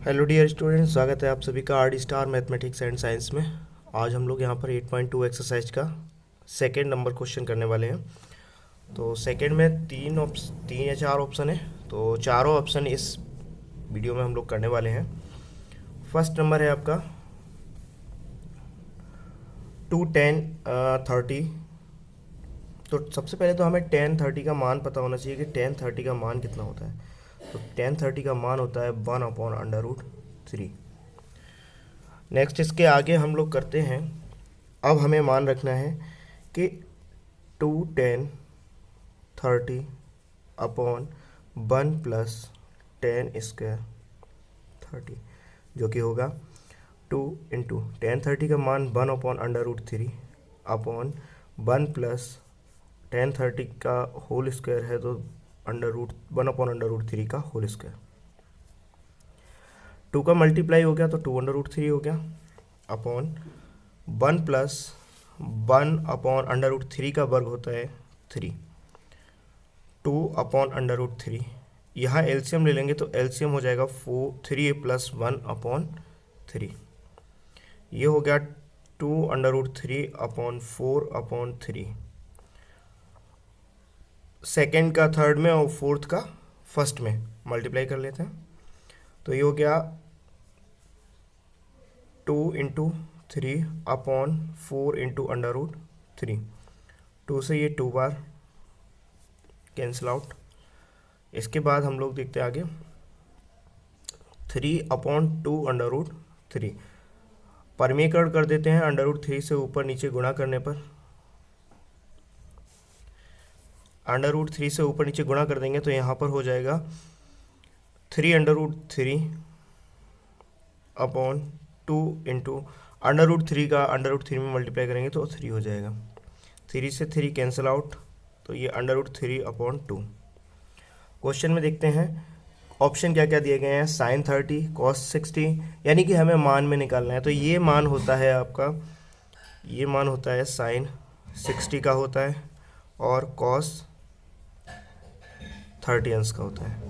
Hello dear students, स्वागत है आप सभी का R D star mathematics and science में। आज हम लोग यहाँ पर 8.2 एक्सरसाइज का सेकेंड नंबर क्वेश्चन करने वाले हैं। तो सेकेंड में तीन या चार ऑप्शन है, तो चारों ऑप्शन इस वीडियो में हम लोग करने वाले हैं। फर्स्ट नंबर है आपका 2 10 30। तो सबसे पहले तो हमें 10 30 का मान पता होना चाहिए कि 10 30 का मान कितना होता है। तो 10 30 का मान होता है 1/√3। नेक्स्ट इसके आगे हम लोग करते हैं। अब हमें मान रखना है कि 2 10 30 अपॉन 1 प्लस 10 स्क्वायर 30, जो कि होगा 2 इंटू 10 30 का मान 1/√3 अपॉन 1 प्लस 10 30 का होल स्क्वायर है, तो 1/√3 का होल स्क्वायर। 2 का मल्टीप्लाई हो गया तो 2/√3 हो गया अपॉन 1 प्लस 1/√3 का वर्ग होता है 3, 2/√3। यहाँ एलसीएम ले लेंगे तो एलसीएम हो जाएगा 3 + 1/3। ये हो गया 2√3 अपॉन 4/3। सेकेंड का थर्ड में और फोर्थ का फर्स्ट में मल्टीप्लाई कर लेते हैं, तो ये हो गया 2 इंटू 3 अपॉन 4 इंटू √3। 2 से ये 2 बार कैंसिल आउट। इसके बाद हम लोग देखते हैं आगे 3/2√3। परमीकरण कर देते हैं √3 से ऊपर नीचे गुणा करने पर। √3 से ऊपर नीचे गुणा कर देंगे तो यहाँ पर हो जाएगा 3/3 अपॉन 2 इंटू √3 का √3 में मल्टीप्लाई करेंगे तो 3 हो जाएगा। 3 से 3 कैंसिल आउट, तो ये √3/2। क्वेश्चन में देखते हैं ऑप्शन क्या क्या दिए गए हैं। sin 30 cos 60, यानी कि हमें मान में निकालना है। तो ये मान होता है आपका, ये मान होता है sin 60 का होता है और cos 30 अंश का होता है।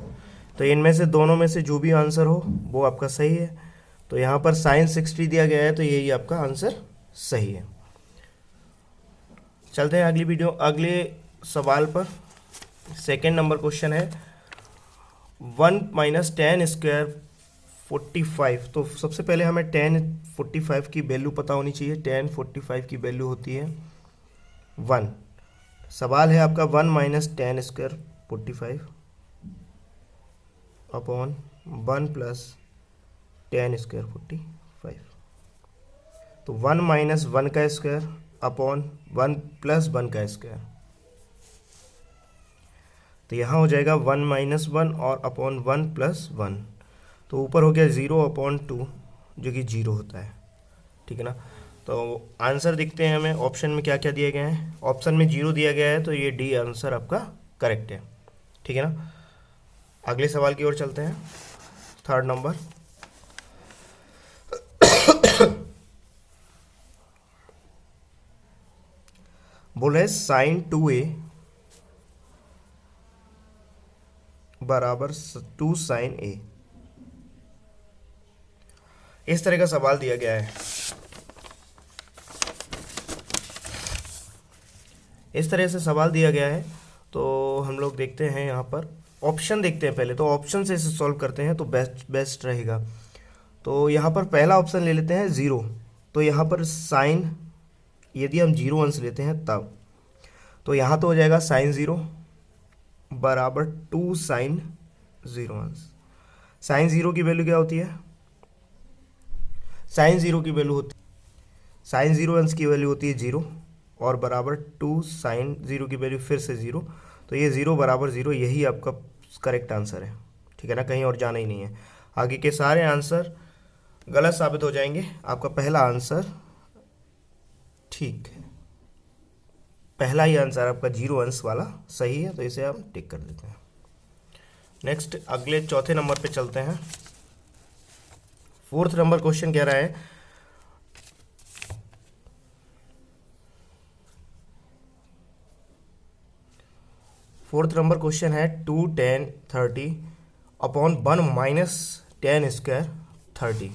तो इनमें से दोनों में से जो भी आंसर हो वो आपका सही है। तो यहाँ पर sin 60 दिया गया है, तो यही आपका आंसर सही है। चलते हैं अगले सवाल पर। सेकेंड नंबर क्वेश्चन है 1 - 10 स्क्वायर 45। तो सबसे पहले हमें 10 45 की वैल्यू पता होनी चाहिए। 10 45 की वैल्यू होती है 1। सवाल है आपका 1 - 10 स्क्वायर 45 अपॉन 1 प्लस 10 स्क्वायर 45। तो 1 - 1 का स्क्वायर अपॉन 1 + 1 का स्क्वायर, तो यहाँ हो जाएगा 1 - 1 और अपॉन 1 + 1। तो ऊपर हो गया 0/2, जो कि 0 होता है। ठीक है ना। तो आंसर दिखते हैं हमें ऑप्शन में क्या क्या दिए गए हैं। ऑप्शन में 0 दिया गया है, तो ये डी आंसर आपका करेक्ट है। ठीक है ना। अगले सवाल की ओर चलते हैं। थर्ड नंबर बोल रहे sin 2a बराबर 2 sin a। इस तरह का सवाल दिया गया है। इस तरह से सवाल दिया गया है, तो हम लोग देखते हैं यहाँ पर ऑप्शन देखते हैं पहले। तो ऑप्शन से इसे सॉल्व करते हैं तो बेस्ट रहेगा। तो यहाँ पर पहला ऑप्शन ले लेते हैं 0। तो यहाँ पर साइन, यदि हम 0 अंश लेते हैं तब, तो यहाँ तो हो जाएगा sin 0 बराबर 2 sin 0 अंश। sin 0 की वैल्यू क्या होती है? sin 0 की वैल्यू होती sin 0 अंश की वैल्यू होती है 0 और बराबर 2 sin 0 की वैल्यू फिर से 0। तो ये 0 बराबर 0, यही आपका करेक्ट आंसर है। ठीक है ना, कहीं और जाना ही नहीं है। आगे के सारे आंसर गलत साबित हो जाएंगे। आपका पहला आंसर ठीक है, पहला ही आंसर आपका 0 अंश वाला सही है, तो इसे हम टिक कर देते हैं। नेक्स्ट अगले चौथे नंबर पे चलते हैं। फोर्थ नंबर क्वेश्चन कह रहा है फोर्थ नंबर क्वेश्चन है 2 10 30 अपॉन 1 - 10 स्क्वायर 30।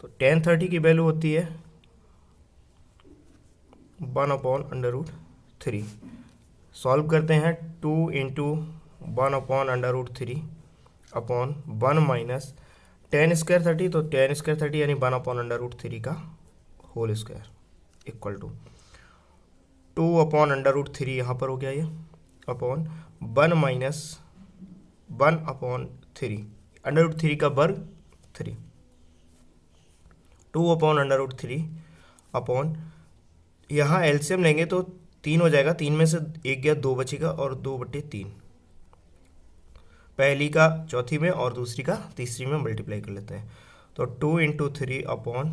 तो टेन 30 की वैल्यू होती है 1/√3। सॉल्व करते हैं, 2 into 1/√3 upon 1 minus ten square 30, तो टेन स्क्वायर 30 यानी 1/√3 का होल स्क्वायर इक्वल टू 2/√3 यहाँ पर हो गया ये, अपॉन 1 माइनस 1/3, √3 का वर्ग 3, 2/√3 अपॉन, यहाँ एलसीएम लेंगे तो 3 हो जाएगा, 3 में से 1 गया 2 बचेगा और 2/3, पहली का चौथी में और दूसरी का तीसरी में मल्टीप्लाई कर लेते हैं। तो 2 इंटू 3 अपॉन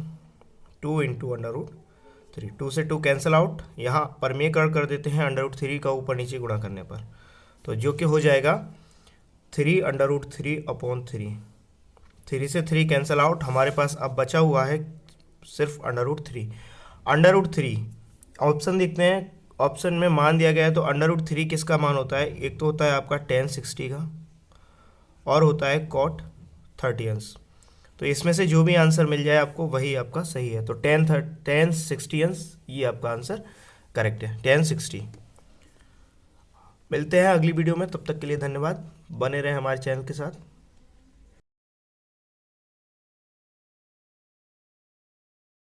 2 इंटू √3, 2 से 2 कैंसिल आउट, यहाँ परमेय कर देते हैं √3 का ऊपर नीचे गुणा करने पर, तो जो कि हो जाएगा 3/3 अपॉन 3, 3 से 3 कैंसिल आउट, हमारे पास अब बचा हुआ है सिर्फ √3। √3 ऑप्शन देखते हैं, ऑप्शन में मान दिया गया है, तो √3 किसका मान होता है, एक तो होता है आपका tan 60 का और होता है cot 30 तो इसमें से जो भी आंसर मिल जाए आपको वही आपका सही है। तो tan 60 ये आपका आंसर करेक्ट है, tan 60। मिलते हैं अगली वीडियो में, तब तक के लिए धन्यवाद, बने रहें हमारे चैनल के साथ।